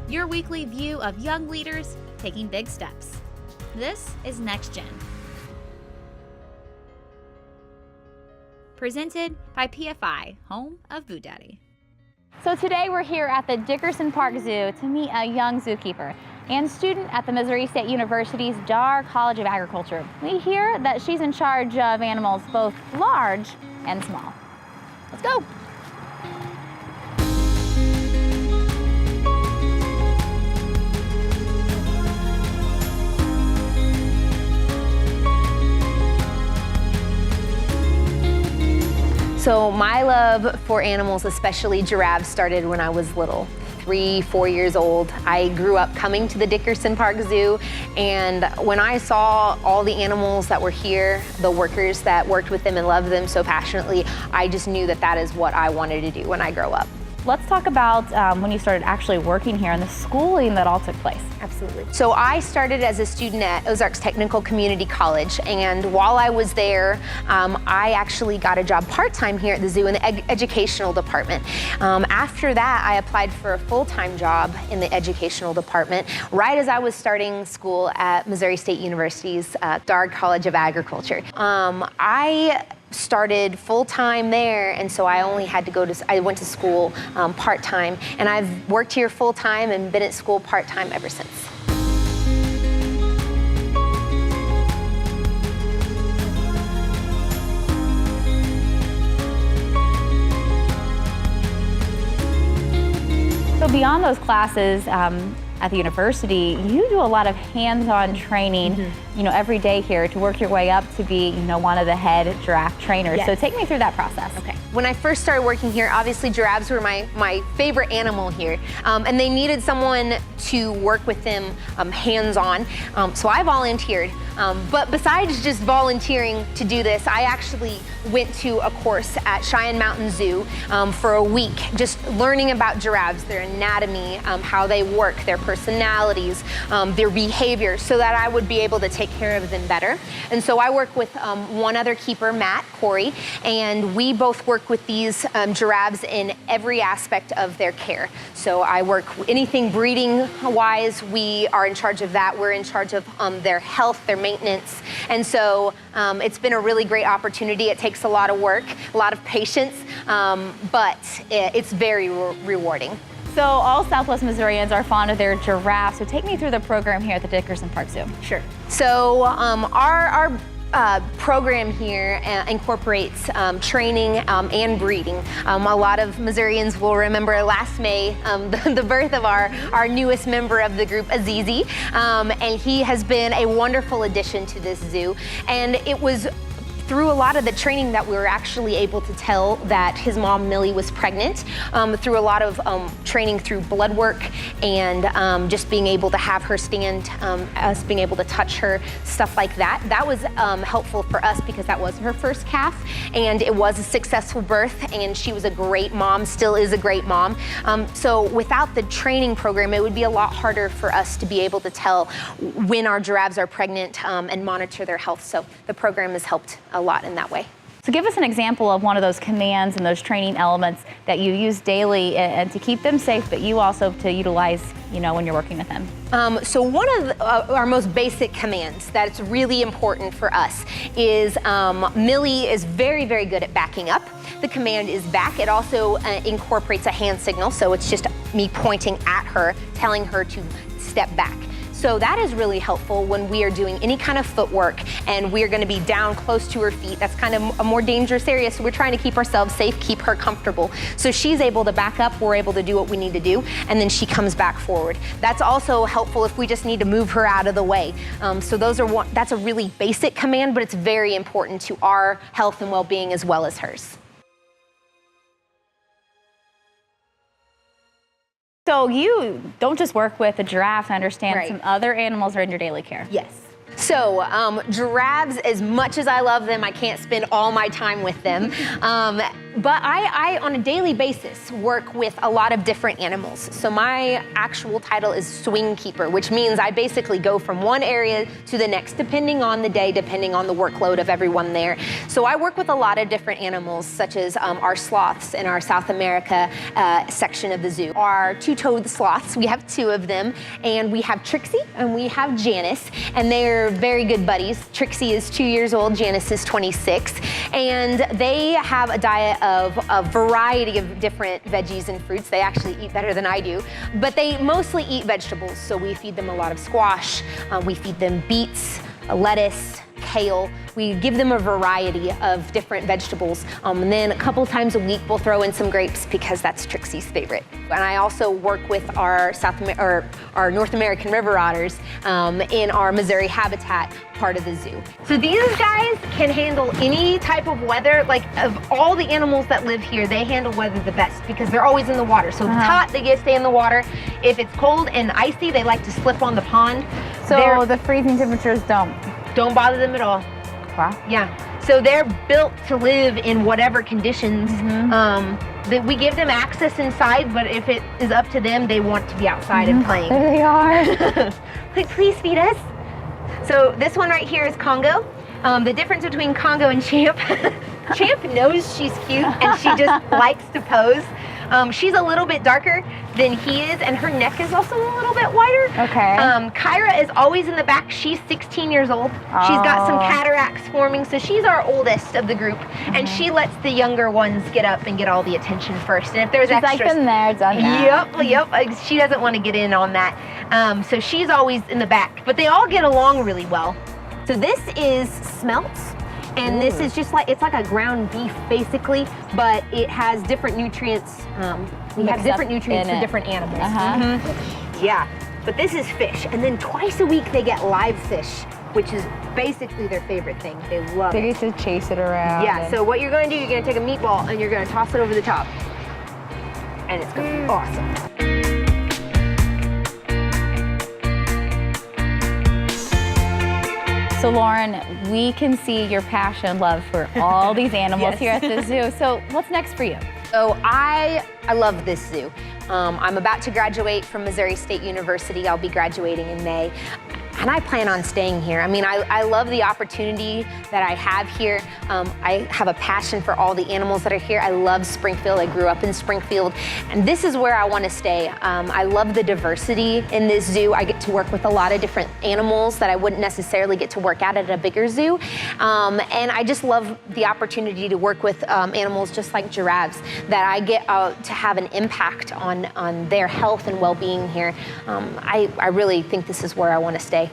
your weekly view of young leaders taking big steps. This is Next Gen. Presented by PFI, home of Boo Daddy. So today we're here at the Dickerson Park Zoo to meet a young zookeeper and student at the Missouri State University's Dar College of Agriculture. We hear that she's in charge of animals both large and small. Let's go. So my love for animals, especially giraffes, started when I was little. 3, 4 years old. I grew up coming to the Dickerson Park Zoo, and when I saw all the animals that were here, the workers that worked with them and loved them so passionately, I just knew that that is what I wanted to do when I grow up. Let's talk about when you started actually working here and the schooling that all took place. Absolutely. So I started as a student at Ozarks Technical Community College, and while I was there, I actually got a job part-time here at the zoo in the educational department. After that, I applied for a full-time job in the educational department right as I was starting school at Missouri State University's Dar College of Agriculture. I started full-time there, and so I only had to I went to school part-time, and I've worked here full-time and been at school part-time ever since. So beyond those classes at the university, you do a lot of hands-on training, every day here to work your way up to be, one of the head giraffe trainers. Yes. So take me through that process. Okay. When I first started working here, obviously giraffes were my favorite animal here, and they needed someone to work with them hands-on. So I volunteered. But besides just volunteering to do this, I actually went to a course at Cheyenne Mountain Zoo for a week, just learning about giraffes, their anatomy, how they work, their personalities, their behavior, so that I would be able to take care of them better. And so I work with one other keeper, Matt Corey, and we both work with these giraffes in every aspect of their care. So I work anything breeding-wise, we are in charge of that. We're in charge of their health, their maintenance. And so it's been a really great opportunity. It takes a lot of work, a lot of patience, but it's very rewarding. So all Southwest Missourians are fond of their giraffes. So take me through the program here at the Dickerson Park Zoo. Sure. So our program here incorporates training and breeding. A lot of Missourians will remember last May the birth of our newest member of the group, Azizi, and he has been a wonderful addition to this zoo. And it was through a lot of the training that we were actually able to tell that his mom, Millie, was pregnant, through a lot of training through blood work and just being able to have her stand, us being able to touch her, stuff like that. That was helpful for us because that was her first calf, and it was a successful birth, and she was a great mom, still is a great mom. So without the training program, it would be a lot harder for us to be able to tell when our giraffes are pregnant and monitor their health. So the program has helped a lot in that way. So give us an example of one of those commands and those training elements that you use daily and to keep them safe, but you also to utilize, when you're working with them. So one of our most basic commands that's really important for us is Millie is very, very good at backing up. The command is back. It also incorporates a hand signal, so it's just me pointing at her, telling her to step back. So that is really helpful when we are doing any kind of footwork and we're going to be down close to her feet. That's kind of a more dangerous area, so we're trying to keep ourselves safe, keep her comfortable. So she's able to back up, we're able to do what we need to do, and then she comes back forward. That's also helpful if we just need to move her out of the way. So that's a really basic command, but it's very important to our health and well-being as well as hers. So you don't just work with the giraffes, I understand Right. some other animals are in your daily care. Yes. So giraffes, as much as I love them, I can't spend all my time with them. But I, on a daily basis, work with a lot of different animals. So my actual title is swing keeper, which means I basically go from one area to the next, depending on the day, depending on the workload of everyone there. So I work with a lot of different animals, such as our sloths in our South America section of the zoo. Our two-toed sloths, we have 2 of them, and we have Trixie and we have Janice, and they're very good buddies. Trixie is 2 years old, Janice is 26, and they have a diet of a variety of different veggies and fruits. They actually eat better than I do, but they mostly eat vegetables. So we feed them a lot of squash, we feed them beets, lettuce, kale. We give them a variety of different vegetables. And then a couple times a week, we'll throw in some grapes because that's Trixie's favorite. And I also work with our our North American river otters in our Missouri habitat part of the zoo. So these guys can handle any type of weather. Like, of all the animals that live here, they handle weather the best because they're always in the water. So if it's hot, they get to stay in the water. If it's cold and icy, they like to slip on the pond. So the freezing temperatures don't bother them at all. Wow. Yeah. So they're built to live in whatever conditions. That we give them access inside, but if it is up to them, they want to be outside and playing. There they are. Like, please feed us. So this one right here is Congo. The difference between Congo and Champ, Champ knows she's cute and she just likes to pose. She's a little bit darker than he is, and her neck is also a little bit wider. Okay. Kyra is always in the back. She's 16 years old. She's got some cataracts forming, so she's our oldest of the group, and she lets the younger ones get up and get all the attention first. And if there's She's extras, like, been there, done that. Yep. She doesn't want to get in on that. So she's always in the back, but they all get along really well. So this is Smelts. And this is just like, it's like a ground beef basically, but it has different nutrients. We have different nutrients for different animals. Yeah, but this is fish. And then twice a week they get live fish, which is basically their favorite thing. They love it. They get to chase it around. Yeah, so what you're gonna do, you're gonna take a meatball and you're gonna toss it over the top. And it's gonna be awesome. So Lauren, we can see your passion, love for all these animals here at the zoo. So what's next for you? So I love this zoo. I'm about to graduate from Missouri State University. I'll be graduating in May. And I plan on staying here. I mean, I love the opportunity that I have here. I have a passion for all the animals that are here. I love Springfield. I grew up in Springfield, and this is where I want to stay. I love the diversity in this zoo. I get to work with a lot of different animals that I wouldn't necessarily get to work at a bigger zoo. And I just love the opportunity to work with animals just like giraffes, that I get to have an impact on their health and well-being here. I really think this is where I want to stay.